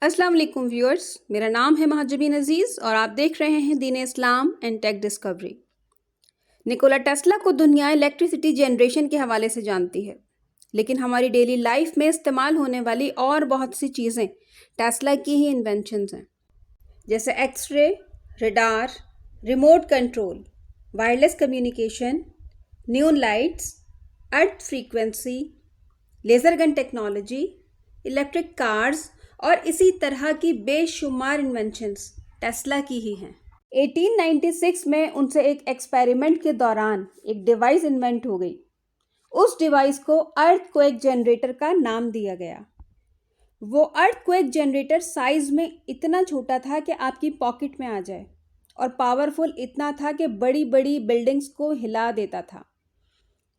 अस्सलाम वालेकुम व्यूअर्स, मेरा नाम है महजबीन अजीज़ और आप देख रहे हैं Deen Islam and tech discovery. Nikola Tesla को दुनिया इलेक्ट्रिसिटी जनरेशन के हवाले से जानती है, लेकिन हमारी डेली लाइफ में इस्तेमाल होने वाली और बहुत सी चीज़ें टेस्ला की ही इन्वेंशंस हैं, जैसे x ray, radar, remote control, wireless communication, neon lights, earth frequency, laser gun technology, electric cars और इसी तरह की बेशुमार इन्वेंशंस टेस्ला की ही हैं। 1896 में उनसे एक एक्सपेरिमेंट के दौरान एक डिवाइस इन्वेंट हो गई। उस डिवाइस को अर्थक्वेक जनरेटर का नाम दिया गया। वो अर्थक्वेक जनरेटर साइज में इतना छोटा था कि आपकी पॉकेट में आ जाए और पावरफुल इतना था कि बड़ी बड़ी बिल्डिंग्स को हिला देता था।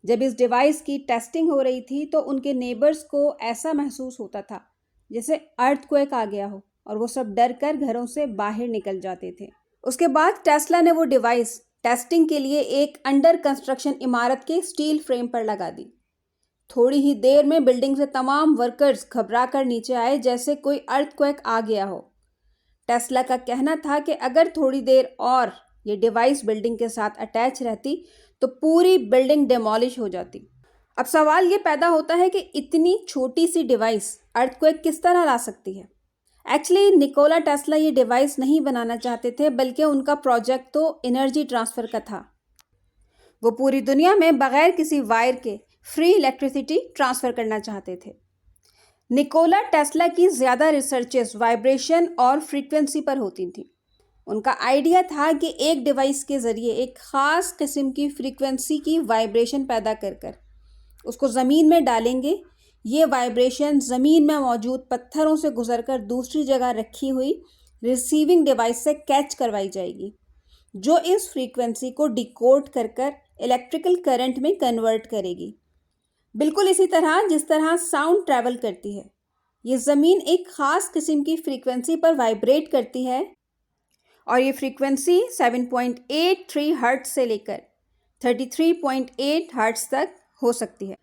जब इस डिवाइस की टेस्टिंग हो रही थी तो उनके नेबर्स को ऐसा महसूस होता था जैसे अर्थक्वेक आ गया हो और वो सब डर कर घरों से बाहर निकल जाते थे। उसके बाद टेस्ला ने वो डिवाइस टेस्टिंग के लिए एक अंडर कंस्ट्रक्शन इमारत के स्टील फ्रेम पर लगा दी। थोड़ी ही देर में बिल्डिंग से तमाम वर्कर्स घबरा कर नीचे आए जैसे कोई अर्थक्वेक आ गया हो। टेस्ला का कहना था कि अगर थोड़ी देर और ये डिवाइस बिल्डिंग के साथ अटैच रहती तो पूरी बिल्डिंग डिमोलिश हो जाती। अब सवाल ये पैदा होता है कि इतनी छोटी सी डिवाइस अर्थक्वेक किस तरह ला सकती है। एक्चुअली निकोला टेस्ला ये डिवाइस नहीं बनाना चाहते थे, बल्कि उनका प्रोजेक्ट तो एनर्जी ट्रांसफ़र का था। वो पूरी दुनिया में बगैर किसी वायर के फ्री इलेक्ट्रिसिटी ट्रांसफ़र करना चाहते थे। निकोला टेस्ला की ज़्यादा रिसर्चेस वाइब्रेशन और फ्रीक्वेंसी पर होती थी। उनका आइडिया था कि एक डिवाइस के ज़रिए एक ख़ास किस्म की फ्रीक्वेंसी की वाइब्रेशन पैदा कर उसको ज़मीन में डालेंगे। ये वाइब्रेशन ज़मीन में मौजूद पत्थरों से गुजरकर दूसरी जगह रखी हुई रिसीविंग डिवाइस से कैच करवाई जाएगी, जो इस फ्रीक्वेंसी को डिकोड कर इलेक्ट्रिकल करंट में कन्वर्ट करेगी, बिल्कुल इसी तरह जिस तरह साउंड ट्रैवल करती है। ये ज़मीन एक ख़ास किस्म की फ्रीक्वेंसी पर वाइब्रेट करती है और ये फ्रीक्वेंसी 7.83 हर्ट्ज से लेकर 33.8 हर्ट्ज तक हो सकती है।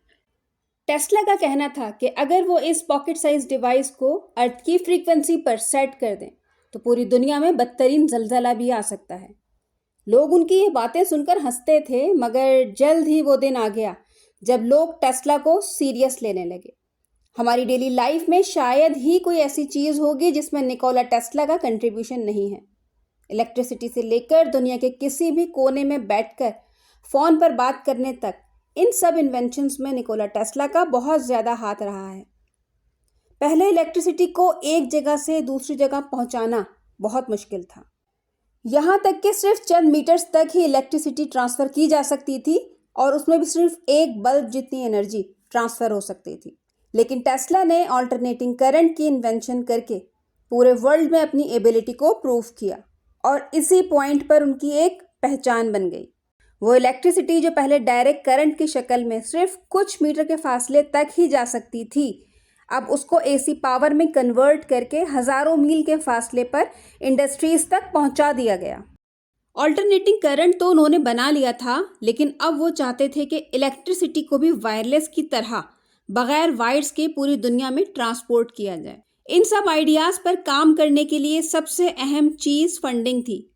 टेस्ला का कहना था कि अगर वो इस पॉकेट साइज डिवाइस को अर्थ की फ्रीक्वेंसी पर सेट कर दें तो पूरी दुनिया में बदतरीन जलजला भी आ सकता है। लोग उनकी ये बातें सुनकर हंसते थे, मगर जल्द ही वो दिन आ गया जब लोग टेस्ला को सीरियस लेने लगे। हमारी डेली लाइफ में शायद ही कोई ऐसी चीज़ होगी जिसमें निकोला टेस्ला का कंट्रीब्यूशन नहीं है। इलेक्ट्रिसिटी से लेकर दुनिया के किसी भी कोने में बैठकर फ़ोन पर बात करने तक, इन सब इन्वेंशंस में निकोला टेस्ला का बहुत ज़्यादा हाथ रहा है। पहले इलेक्ट्रिसिटी को एक जगह से दूसरी जगह पहुंचाना बहुत मुश्किल था। यहाँ तक कि सिर्फ चंद मीटर्स तक ही इलेक्ट्रिसिटी ट्रांसफ़र की जा सकती थी और उसमें भी सिर्फ एक बल्ब जितनी एनर्जी ट्रांसफ़र हो सकती थी। लेकिन टेस्ला ने ऑल्टरनेटिंग करंट की इन्वेंशन करके पूरे वर्ल्ड में अपनी एबिलिटी को प्रूव किया और इसी पॉइंट पर उनकी एक पहचान बन गई। वो इलेक्ट्रिसिटी जो पहले डायरेक्ट करंट की शक्ल में सिर्फ कुछ मीटर के फासले तक ही जा सकती थी, अब उसको एसी पावर में कन्वर्ट करके हज़ारों मील के फासले पर इंडस्ट्रीज तक पहुंचा दिया गया। ऑल्टरनेटिंग करंट तो उन्होंने बना लिया था, लेकिन अब वो चाहते थे कि इलेक्ट्रिसिटी को भी वायरलेस की तरह बगैर वायर्स के पूरी दुनिया में ट्रांसपोर्ट किया जाए। इन सब आइडियाज़ पर काम करने के लिए सबसे अहम चीज़ फंडिंग थी,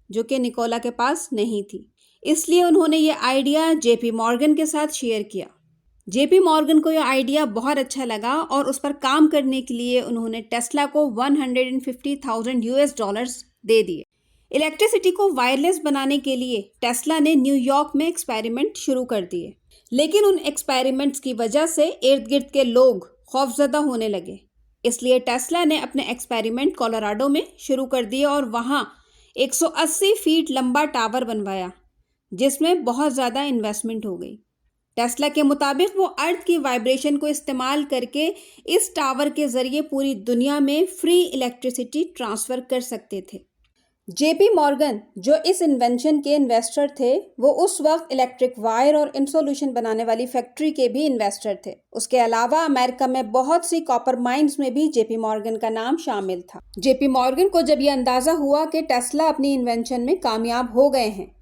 जो कि निकोला के पास नहीं थी। इसलिए उन्होंने ये आइडिया जेपी मॉर्गन के साथ शेयर किया। जेपी मॉर्गन को यह आइडिया बहुत अच्छा लगा और उस पर काम करने के लिए उन्होंने टेस्ला को $150,000 दे दिए। इलेक्ट्रिसिटी को वायरलेस बनाने के लिए टेस्ला ने न्यूयॉर्क में एक्सपेरिमेंट शुरू कर दिए, लेकिन उन एक्सपेरिमेंट्स की वजह से इर्द गिर्द के लोग खौफजदा होने लगे। इसलिए टेस्ला ने अपने एक्सपेरिमेंट कोलोराडो में शुरू कर दिए और वहाँ 180 फीट लंबा टावर बनवाया, जिसमें बहुत ज़्यादा इन्वेस्टमेंट हो गई। टेस्ला के मुताबिक वो अर्थ की वाइब्रेशन को इस्तेमाल करके इस टावर के ज़रिए पूरी दुनिया में फ्री इलेक्ट्रिसिटी ट्रांसफ़र कर सकते थे। जेपी मॉर्गन, जो इस इन्वेंशन के इन्वेस्टर थे, वो उस वक्त इलेक्ट्रिक वायर और इंसोल्यूशन बनाने वाली फैक्ट्री के भी इन्वेस्टर थे। उसके अलावा अमेरिका में बहुत सी कॉपर माइंस में भी जेपी मॉर्गन का नाम शामिल था। जेपी मॉर्गन को जब ये अंदाज़ा हुआ कि टेस्ला अपनी इन्वेंशन में कामयाब हो गए हैं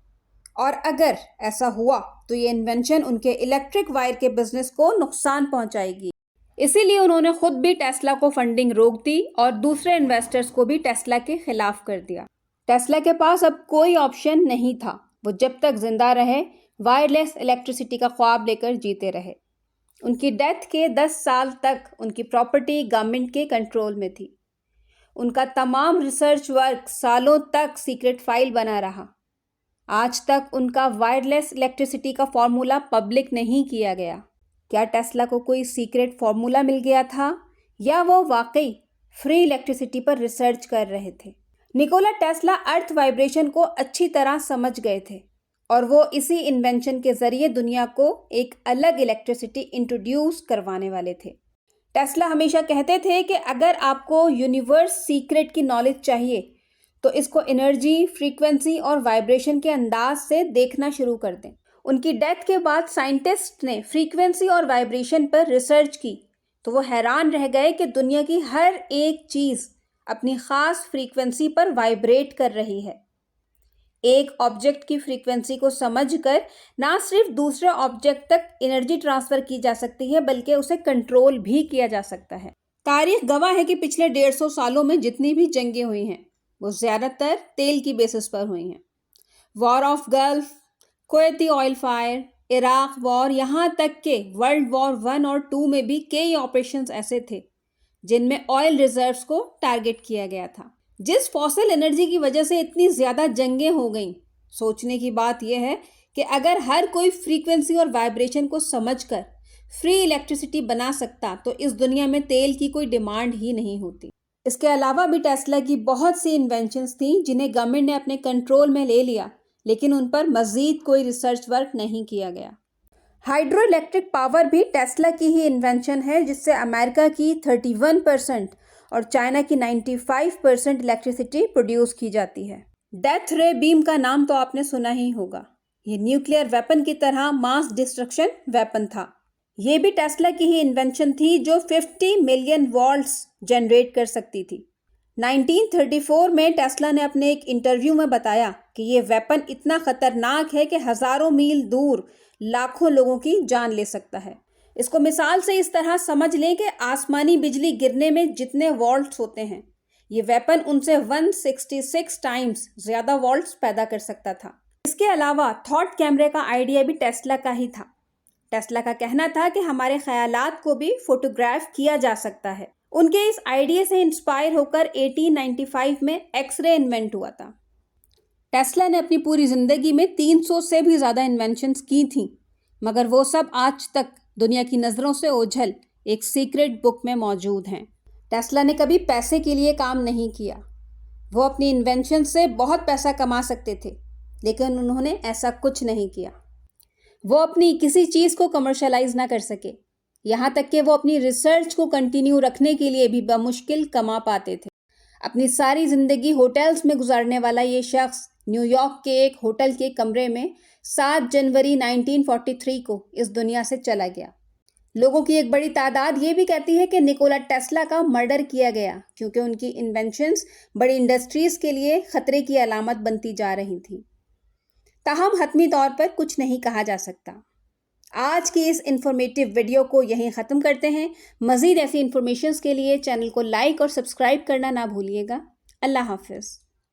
और अगर ऐसा हुआ तो ये इन्वेंशन उनके इलेक्ट्रिक वायर के बिजनेस को नुकसान पहुंचाएगी, इसीलिए उन्होंने खुद भी टेस्ला को फंडिंग रोक दी और दूसरे इन्वेस्टर्स को भी टेस्ला के खिलाफ कर दिया। टेस्ला के पास अब कोई ऑप्शन नहीं था। वो जब तक जिंदा रहे वायरलेस इलेक्ट्रिसिटी का ख्वाब लेकर जीते रहे। उनकी डेथ के 10 साल तक उनकी प्रॉपर्टी गवर्नमेंट के कंट्रोल में थी। उनका तमाम रिसर्च वर्क सालों तक सीक्रेट फाइल बना रहा। आज तक उनका वायरलेस इलेक्ट्रिसिटी का फॉर्मूला पब्लिक नहीं किया गया। क्या टेस्ला को कोई सीक्रेट फॉर्मूला मिल गया था या वो वाकई फ्री इलेक्ट्रिसिटी पर रिसर्च कर रहे थे? निकोला टेस्ला अर्थ वाइब्रेशन को अच्छी तरह समझ गए थे और वो इसी इन्वेंशन के जरिए दुनिया को एक अलग इलेक्ट्रिसिटी इंट्रोड्यूस करवाने वाले थे। टेस्ला हमेशा कहते थे कि अगर आपको यूनिवर्स सीक्रेट की नॉलेज चाहिए तो इसको एनर्जी, फ्रीक्वेंसी और वाइब्रेशन के अंदाज से देखना शुरू कर दें। उनकी डेथ के बाद साइंटिस्ट ने फ्रीक्वेंसी और वाइब्रेशन पर रिसर्च की तो वो हैरान रह गए कि दुनिया की हर एक चीज़ अपनी ख़ास फ्रीक्वेंसी पर वाइब्रेट कर रही है। एक ऑब्जेक्ट की फ्रीक्वेंसी को समझकर ना सिर्फ दूसरे ऑब्जेक्ट तक एनर्जी ट्रांसफ़र की जा सकती है बल्कि उसे कंट्रोल भी किया जा सकता है। तारीख गवाह है कि पिछले 150 सालों में जितनी भी जंगें हुई हैं वो ज़्यादातर तेल की बेसिस पर हुई हैं। War of gulf, Kuwaiti oil fire, Iraq war, यहाँ तक के वर्ल्ड वॉर 1 और 2 में भी कई ऑपरेशंस ऐसे थे जिनमें ऑयल रिजर्व्स को टारगेट किया गया था। जिस फॉसिल एनर्जी की वजह से इतनी ज़्यादा जंगें हो गईं, सोचने की बात यह है कि अगर हर कोई फ्रीक्वेंसी और वाइब्रेशन को समझकर फ्री इलेक्ट्रिसिटी बना सकता तो इस दुनिया में तेल की कोई डिमांड ही नहीं होती। इसके अलावा भी टेस्ला की बहुत सी इन्वेंशंस थी जिन्हें गवर्नमेंट ने अपने कंट्रोल में ले लिया, लेकिन उन पर मज़ीद कोई रिसर्च वर्क नहीं किया गया। हाइड्रो इलेक्ट्रिक पावर भी टेस्ला की ही इन्वेंशन है जिससे अमेरिका की 31% और चाइना की 95% इलेक्ट्रिसिटी प्रोड्यूस की जाती है। डेथ रे बीम का नाम तो आपने सुना ही होगा। ये न्यूक्लियर वेपन की तरह मास डिस्ट्रक्शन वेपन था। ये भी टेस्ला की ही इन्वेंशन थी जो 50 मिलियन वॉल्ट्स जनरेट कर सकती थी। 1934 में टेस्ला ने अपने एक इंटरव्यू में बताया कि ये वेपन इतना खतरनाक है कि हज़ारों मील दूर लाखों लोगों की जान ले सकता है। इसको मिसाल से इस तरह समझ लें कि आसमानी बिजली गिरने में जितने वॉल्ट्स होते हैं ये वेपन उनसे 166 टाइम्स ज़्यादा वॉल्ट्स पैदा कर सकता था। इसके अलावा थॉट कैमरे का आइडिया भी टेस्ला का ही था। टेस्ला का कहना था कि हमारे ख्यालात को भी फोटोग्राफ किया जा सकता है। उनके इस आइडिया से इंस्पायर होकर 1895 में एक्सरे इन्वेंट हुआ था। टेस्ला ने अपनी पूरी ज़िंदगी में 300 से भी ज़्यादा इन्वेंशंस की थीं, मगर वो सब आज तक दुनिया की नज़रों से ओझल एक सीक्रेट बुक में मौजूद हैं। टेस्ला ने कभी पैसे के लिए काम नहीं किया। वो अपनी इन्वेंशन से बहुत पैसा कमा सकते थे, लेकिन उन्होंने ऐसा कुछ नहीं किया। वो अपनी किसी चीज़ को कमर्शलाइज ना कर सके, यहाँ तक कि वो अपनी रिसर्च को कंटिन्यू रखने के लिए भी बमुश्किल कमा पाते थे। अपनी सारी ज़िंदगी होटल्स में गुजारने वाला ये शख्स न्यूयॉर्क के एक होटल के कमरे में 7 जनवरी 1943 को इस दुनिया से चला गया। लोगों की एक बड़ी तादाद ये भी कहती है कि निकोला टेस्ला का मर्डर किया गया क्योंकि उनकी इन्वेंशंस बड़ी इंडस्ट्रीज़ के लिए ख़तरे की अलामत बनती जा रही थी। ताहम हतमी तौर पर कुछ नहीं कहा जा सकता। आज की इस इंफॉर्मेटिव वीडियो को यहीं ख़त्म करते हैं। मज़ीद ऐसी इन्फॉर्मेशंस के लिए चैनल को लाइक और सब्सक्राइब करना ना भूलिएगा। अल्लाह हाफ़िज़।